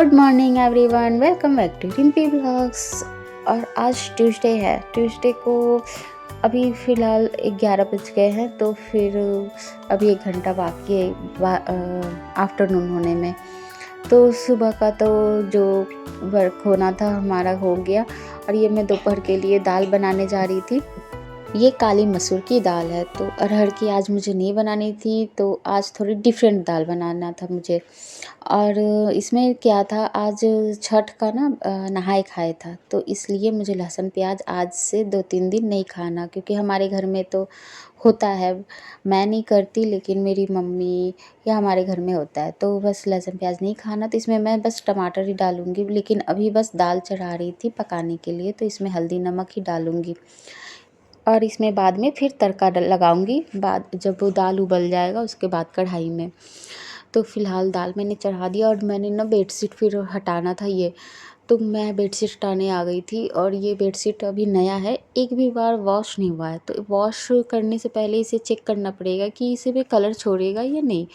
Good morning everyone, welcome back to Rimpi blogs. और आज Tuesday है। ट्यूसडे को अभी फ़िलहाल 11 बज गए हैं, तो फिर अभी 1 घंटा बाकी है आफ्टरनून होने में। तो सुबह का तो जो वर्क होना था हमारा हो गया। और ये मैं दोपहर के लिए दाल बनाने जा रही थी। ये काली मसूर की दाल है, तो अरहर की आज मुझे नहीं बनानी थी, तो आज थोड़ी डिफरेंट दाल बनाना था मुझे। और इसमें क्या था, आज छठ का ना नहाए खाए था, तो इसलिए मुझे लहसुन प्याज आज से 2-3 दिन नहीं खाना, क्योंकि हमारे घर में तो होता है। मैं नहीं करती, लेकिन मेरी मम्मी या हमारे घर में होता है, तो बस लहसुन प्याज नहीं खाना। तो इसमें मैं बस टमाटर ही डालूँगी, लेकिन अभी बस दाल चढ़ा रही थी पकाने के लिए, तो इसमें हल्दी नमक ही डालूँगी। और इसमें बाद में फिर तड़का लगाऊंगी, बाद जब वो दाल उबल जाएगा उसके बाद कढ़ाई में। तो फ़िलहाल दाल मैंने चढ़ा दिया, और मैंने ना बेडशीट फिर हटाना था ये। तो मैं बेडशीट हटाने आ गई थी, और ये बेडशीट अभी नया है, एक भी बार वॉश नहीं हुआ है। तो वॉश करने से पहले इसे चेक करना पड़ेगा कि इसे भी कलर छोड़ेगा या नहीं।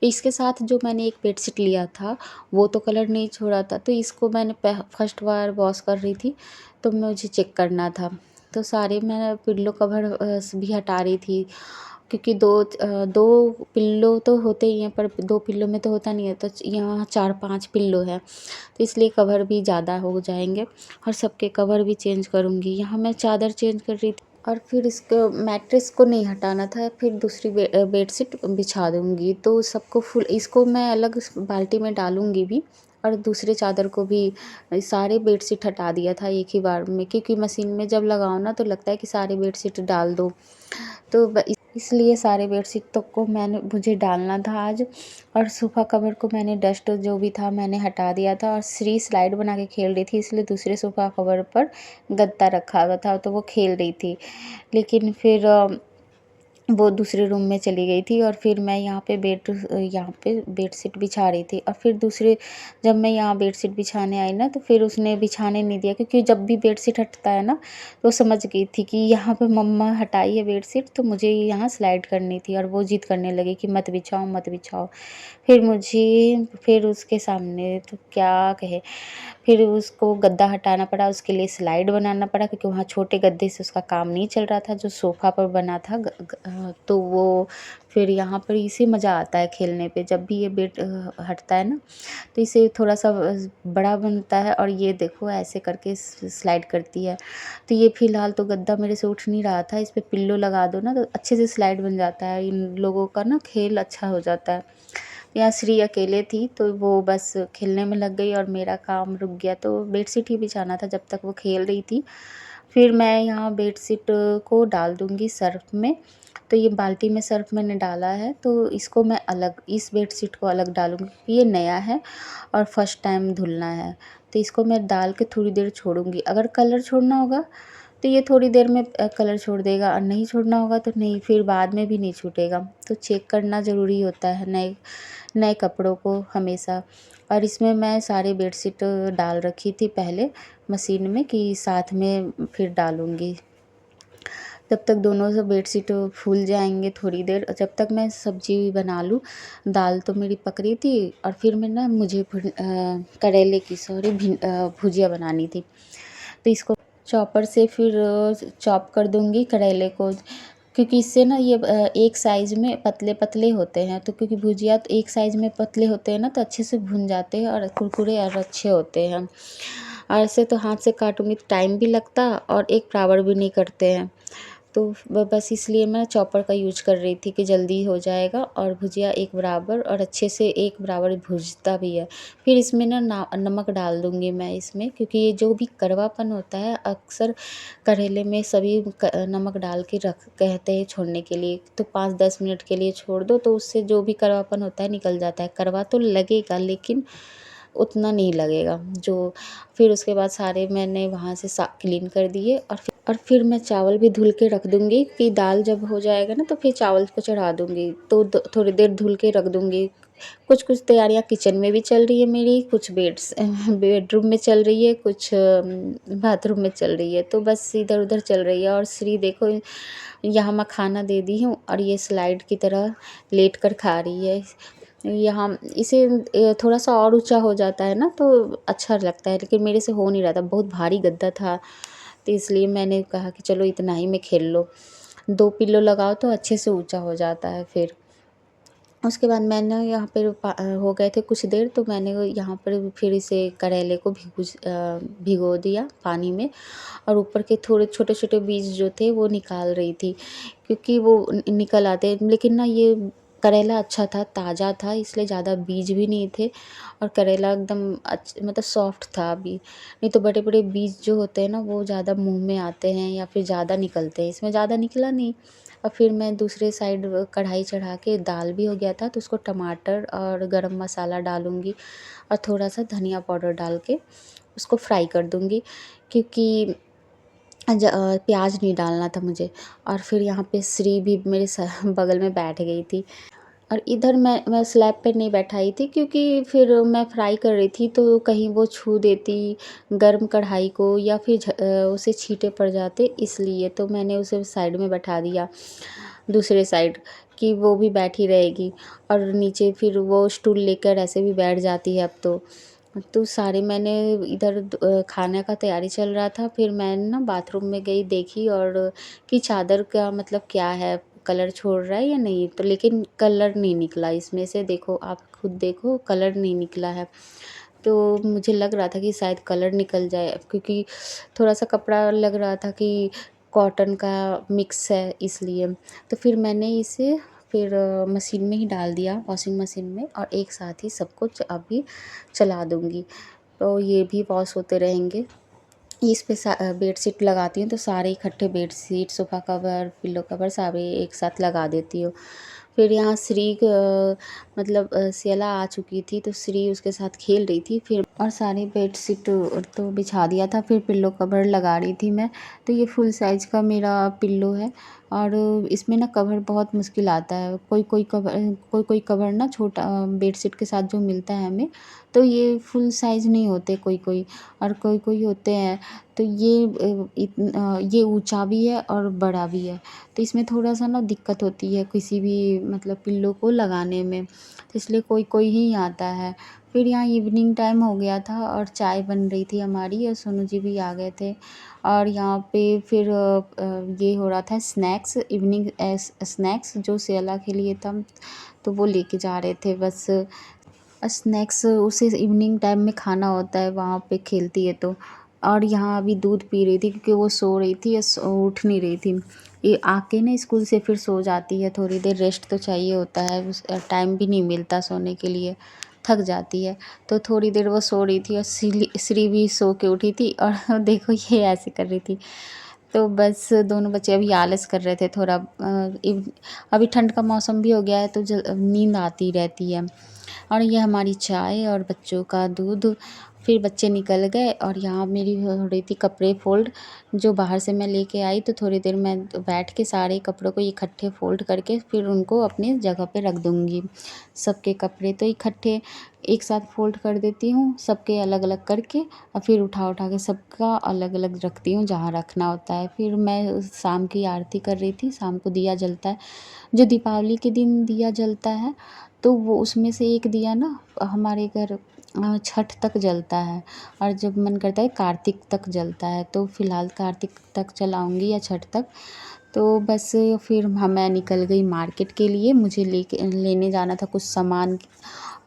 इसके साथ जो मैंने एक बेडशीट लिया था वो तो कलर नहीं छोड़ा था, तो इसको मैंने फर्स्ट बार वॉश कर रही थी, तो मुझे चेक करना था। तो सारे मैं पिल्लो कवर भी हटा रही थी, क्योंकि दो पिल्लो तो होते ही हैं, पर 2 पिल्लो में तो होता नहीं है, तो यहाँ 4-5 पिल्लो है, तो इसलिए कवर भी ज़्यादा हो जाएंगे। और सबके कवर भी चेंज करूँगी। यहाँ मैं चादर चेंज कर रही थी, और फिर इसको मैट्रेस को नहीं हटाना था, फिर दूसरी बेडशीट बिछा दूँगी। तो सबको फुल इसको मैं अलग बाल्टी में डालूँगी भी, और दूसरे चादर को भी। सारे बेडशीट हटा दिया था एक ही बार में, क्योंकि मशीन में जब लगाओ ना तो लगता है कि सारे बेडशीट डाल दो, तो इसलिए सारे बेडशीट तक को मुझे डालना था आज। और सोफ़ा कवर को मैंने डस्ट जो भी था मैंने हटा दिया था, और श्री स्लाइड बना के खेल रही थी, इसलिए दूसरे सोफ़ा कवर पर गद्दा रखा हुआ था, तो वो खेल रही थी। लेकिन फिर वो दूसरे रूम में चली गई थी, और फिर मैं यहाँ पे बेडशीट बिछा रही थी। और फिर जब मैं यहाँ बेडशीट बिछाने आई ना, तो फिर उसने बिछाने नहीं दिया, क्योंकि जब भी बेडशीट हटता है ना, तो समझ गई थी कि यहाँ पे मम्मा हटाई है बेडशीट, तो मुझे यहाँ स्लाइड करनी थी। और वो जिद करने लगी कि मत बिछाओ मत बिछाओ। फिर उसके सामने तो क्या कहे, फिर उसको गद्दा हटाना पड़ा, उसके लिए स्लाइड बनाना पड़ा, क्योंकि वहाँ छोटे गद्दे से उसका काम नहीं चल रहा था, जो सोफ़ा पर बना था। तो वो फिर यहाँ पर इसे मज़ा आता है खेलने पे, जब भी ये बेड हटता है ना, तो इसे थोड़ा सा बड़ा बनता है, और ये देखो ऐसे करके स्लाइड करती है। तो ये फ़िलहाल तो गद्दा मेरे से उठ नहीं रहा था, इस पे पिल्लो लगा दो ना तो अच्छे से स्लाइड बन जाता है, इन लोगों का ना खेल अच्छा हो जाता है। यहाँ श्री अकेले थी, तो वो बस खेलने में लग गई, और मेरा काम रुक गया, तो बेडशीट ही बिछाना था जब तक वो खेल रही थी। फिर मैं यहाँ बेडशीट को डाल दूँगी सर्फ़ में। तो ये बाल्टी में सर्फ़ मैंने डाला है, तो इसको मैं अलग, इस बेडशीट को अलग डालूँगी, क्योंकि ये नया है और फर्स्ट टाइम धुलना है। तो इसको मैं डाल के थोड़ी देर छोड़ूँगी। अगर कलर छोड़ना होगा तो ये थोड़ी देर में कलर छोड़ देगा, और नहीं छोड़ना होगा तो नहीं, फिर बाद में भी नहीं छूटेगा। तो चेक करना ज़रूरी होता है नए नए कपड़ों को हमेशा। और इसमें मैं सारे बेडशीट डाल रखी थी पहले मशीन में, कि साथ में फिर डालूँगी। जब तक दोनों से बेडशीट फूल जाएंगे थोड़ी देर, जब तक मैं सब्जी बना लूँ। दाल तो मेरी पक रही थी, और फिर मैं ना मुझे करेले की भुजिया बनानी थी, तो इसको चॉपर से फिर चॉप कर दूँगी करेले को, क्योंकि इससे ना ये एक साइज़ में पतले-पतले होते हैं, तो क्योंकि भुजिया तो एक साइज़ में पतले होते हैं ना, तो अच्छे से भुन जाते हैं, और कुरकुरे और अच्छे होते हैं। और ऐसे तो हाथ से काटूँगी तो टाइम भी लगता, और एक बराबर भी नहीं कटते हैं। तो बस इसलिए मैं चॉपर का यूज कर रही थी, कि जल्दी हो जाएगा, और भुजिया एक बराबर और अच्छे से एक बराबर भुजता भी है। फिर इसमें ना नमक डाल दूँगी मैं इसमें, क्योंकि ये जो भी कड़वापन होता है अक्सर करेले में सभी नमक डाल के कहते हैं छोड़ने के लिए, तो 5-10 मिनट के लिए छोड़ दो, तो उससे जो भी कड़वापन होता है निकल जाता है। कड़वा तो लगेगा, लेकिन उतना नहीं लगेगा। फिर उसके बाद सारे मैंने वहाँ से क्लीन कर दिए, और फिर मैं चावल भी धुल के रख दूँगी, कि दाल जब हो जाएगा ना तो फिर चावल को चढ़ा दूँगी, तो थोड़ी देर धुल के रख दूँगी। कुछ तैयारियाँ किचन में भी चल रही है मेरी, कुछ बेडरूम में चल रही है, कुछ बाथरूम में चल रही है, तो बस इधर-उधर चल रही है। और श्री देखो, यहाँ मैं खाना दे दी हूँ, और ये स्लाइड की तरह लेट कर खा रही है। यहाँ इसे थोड़ा-सा और ऊँचा हो जाता है ना तो अच्छा लगता है, लेकिन मेरे से हो नहीं रहा था, बहुत भारी गद्दा था, तो इसलिए मैंने कहा कि चलो इतना ही में खेल लो। 2 पिल्लो लगाओ तो अच्छे से ऊँचा हो जाता है फिर। उसके बाद मैंने यहाँ पे हो गए थे कुछ देर, तो मैंने वो यहाँ पर फिर इसे करेले को भिगो दिया पानी में, और ऊपर के थोड़े छोटे-छोटे बीज जो थे वो निकाल रही थी, क्योंकि वो निकल आते, लेकिन ना ये करेला अच्छा था, ताज़ा था, इसलिए ज़्यादा बीज भी नहीं थे, और करेला एकदम मतलब सॉफ्ट था अभी। नहीं तो बड़े-बड़े बीज जो होते हैं ना वो ज़्यादा मुँह में आते हैं या फिर ज़्यादा निकलते हैं, इसमें ज़्यादा निकला नहीं। और फिर मैं दूसरे साइड कढ़ाई चढ़ा के, दाल भी हो गया था, तो उसको टमाटर और गरम मसाला डालूँगी और थोड़ा-सा धनिया पाउडर डाल के उसको फ्राई कर दूँगी, क्योंकि प्याज़ नहीं डालना था मुझे। और फिर यहाँ पे श्री भी मेरे बगल में बैठ गई थी, और इधर मैं स्लैब पे नहीं बैठाई थी, क्योंकि फिर मैं फ्राई कर रही थी तो कहीं वो छू देती गर्म कढ़ाई को, या फिर उसे छींटे पड़ जाते, इसलिए तो मैंने उसे साइड में बैठा दिया, दूसरे साइड, कि वो भी बैठी रहेगी। और नीचे फिर वो स्टूल लेकर ऐसे भी बैठ जाती है अब तो सारे मैंने इधर खाने का तैयारी चल रहा था, फिर मैं ना बाथरूम में गई, देखी और कि चादर का मतलब क्या है, कलर छोड़ रहा है या नहीं, तो लेकिन कलर नहीं निकला इसमें से, देखो आप खुद देखो कलर नहीं निकला है। तो मुझे लग रहा था कि शायद कलर निकल जाए, क्योंकि थोड़ा-सा कपड़ा लग रहा था कि कॉटन का मिक्स है इसलिए। तो फिर मैंने इसे फिर मशीन में ही डाल दिया, वॉशिंग मशीन में, और एक साथ ही सब कुछ अभी चला दूँगी। तो ये भी वॉश होते रहेंगे। इस पे बेडशीट लगाती हूँ तो सारे इकट्ठे bedsheet, sofa cover, pillow cover सारे एक साथ लगा देती हूँ। फिर यहाँ श्री मतलब सियाला आ चुकी थी, तो श्री उसके साथ खेल रही थी, फिर और सारी बेडशीट तो बिछा दिया था, फिर पिल्लो कवर लगा रही थी मैं। तो ये फुल साइज़ का मेरा पिल्लो है, और इसमें ना कवर बहुत मुश्किल आता है। कोई-कोई कवर ना छोटा बेडशीट के साथ जो मिलता है हमें, तो ये फुल साइज़ नहीं होते कोई-कोई, और कोई-कोई होते हैं। तो ये ऊँचा भी है और बड़ा भी है, तो इसमें थोड़ा-सा ना दिक्कत होती है किसी भी मतलब पिल्लो को लगाने में, तो इसलिए कोई-कोई ही आता है। फिर यहाँ इवनिंग टाइम हो गया था और चाय बन रही थी हमारी, और सोनू जी भी आ गए थे, और यहाँ पे फिर ये हो रहा था स्नैक्स, इवनिंग स्नैक्स जो सियाला के लिए था, तो वो लेके जा रहे थे बस। स्नैक्स उसे इवनिंग टाइम में खाना होता है वहाँ पे खेलती है तो। और यहाँ अभी दूध पी रही थी, क्योंकि वो सो रही थी या उठ नहीं रही थी। ये आके ना स्कूल से फिर सो जाती है, थोड़ी देर रेस्ट तो चाहिए होता है, उस टाइम भी नहीं मिलता सोने के लिए, थक जाती है। तो थोड़ी देर वो सो रही थी, और श्री भी सो के उठी थी, और देखो ये ऐसे कर रही थी। तो बस दोनों बच्चे अभी आलस कर रहे थे थोड़ा। अभी ठंड का मौसम भी हो गया है, तो नींद आती रहती है। और ये हमारी चाय और बच्चों का दूध। फिर बच्चे निकल गए, और यहाँ मेरी हो रही थी कपड़े फ़ोल्ड, जो बाहर से मैं लेके आई, तो थोड़ी देर मैं बैठ के सारे कपड़ों को इकट्ठे फ़ोल्ड करके फिर उनको अपनी जगह पे रख दूँगी। सबके कपड़े तो इकट्ठे एक साथ फ़ोल्ड कर देती हूँ, सबके अलग-अलग करके, और फिर उठा-उठा के सबका अलग-अलग रखती हूँ जहाँ रखना होता है। फिर मैं शाम की आरती कर रही थी, शाम को दिया जलता है। जो दीपावली के दिन दिया जलता है, तो वो उसमें से एक दिया ना हमारे घर छठ तक जलता है, और जब मन करता है कार्तिक तक जलता है, तो फ़िलहाल कार्तिक तक जलाऊँगी या छठ तक। तो बस फिर मैं निकल गई मार्केट के लिए, मुझे लेने जाना था कुछ सामान,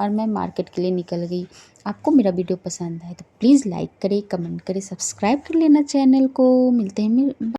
और मैं मार्केट के लिए निकल गई। आपको मेरा वीडियो पसंद आए तो प्लीज़ लाइक करें, कमेंट करें, सब्सक्राइब कर लेना चैनल को। मिलते हैं